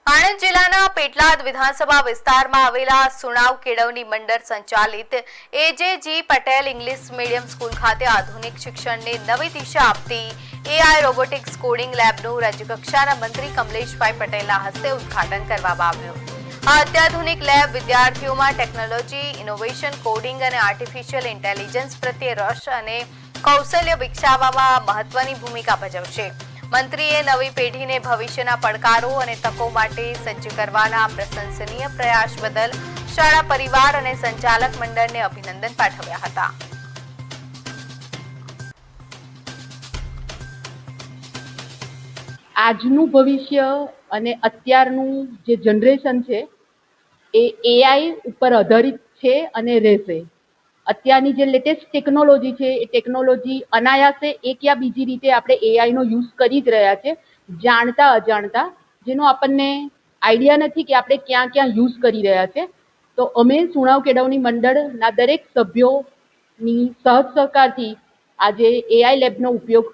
આણંદ જિલ્લાના પેટલાદ વિધાનસભા વિસ્તારમાં આવેલા સુણાવ કેળવણી મંડળ સંચાલિત એજેજી પટેલ ઇંગ્લિશ મીડિયમ સ્કૂલ ખાતે આધુનિક શિક્ષણને નવી દિશા આપતી એઆઈ રોબોટિક્સ કોડિંગ લેબનું રાજ્યકક્ષાના મંત્રી કમલેશભાઈ પટેલના હસ્તે ઉદ્ઘાટન કરવામાં આવ્યું। આ અત્યાધુનિક લેબ વિદ્યાર્થીઓમાં ટેકનોલોજી, ઇનોવેશન, કોડિંગ અને આર્ટિફિશિયલ ઇન્ટેલિજન્સ પ્રત્યે રસ અને કૌશલ્ય વિકસાવવામાં મહત્વની ભૂમિકા ભજવશે। મંત્રીએ નવી પેઢીને ભવિષ્યના પડકારો અને તકો માટે સજ્જ કરવાના પ્રશંસનીય પ્રયાસ બદલ શાળા પરિવાર અને સંચાલક મંડળને અભિનંદન પાઠવ્યા હતા। આજનું ભવિષ્ય અને અત્યારનું જે જનરેશન છે એ એઆઈ ઉપર આધારિત છે અને રહેશે। અત્યારની જે લેટેસ્ટ ટેકનોલોજી છે એ ટેકનોલોજી અનાયાસે એક યા બીજી રીતે આપણે એઆઈનો યુઝ કરી જ રહ્યા છે, જાણતા અજાણતા, જેનો આપણને આઈડિયા નથી કે આપણે ક્યાં ક્યાં યુઝ કરી રહ્યા છે। તો અમે સુણાવ કેળવણી મંડળના દરેક સભ્યોની સહકારથી આજે એઆઈ લેબનો ઉપયોગ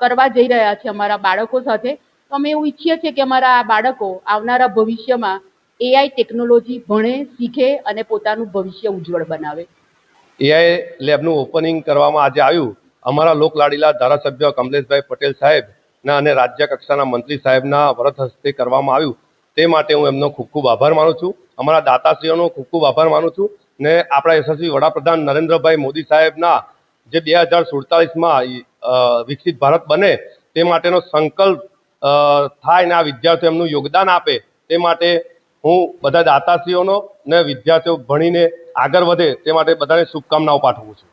કરવા જઈ રહ્યા છે અમારા બાળકો સાથે। તો અમે એવું ઈચ્છીએ છીએ કે અમારા આ બાળકો આવનારા ભવિષ્યમાં એઆઈ ટેકનોલોજી ભણે, શીખે અને પોતાનું ભવિષ્ય ઉજ્જવળ બનાવે। એઆઈ લેબનું ઓપનિંગ કરવામાં આજે આવ્યું। અમારા લોકલાડીલા ધારાસભ્ય કમલેશભાઈ પટેલ સાહેબના અને રાજ્ય કક્ષાના મંત્રી સાહેબના વરદ હસ્તે કરવામાં આવ્યું। તે માટે હું એમનો ખૂબ ખૂબ આભાર માનું છું। અમારા દાતાશ્રીઓનો ખૂબ ખૂબ આભાર માનું છું ને આપણા યશસ્વી વડાપ્રધાન નરેન્દ્રભાઈ મોદી સાહેબના જે 2047માં વિકસિત ભારત બને તે માટેનો સંકલ્પ થાય ને આ વિદ્યાર્થીઓ એમનું યોગદાન આપે તે માટે હું બધા દાતાશ્રીઓનો ને વિદ્યાર્થીઓ ભણીને આગળ વધે તે માટે બધાને શુભકામનાઓ પાઠવું છું।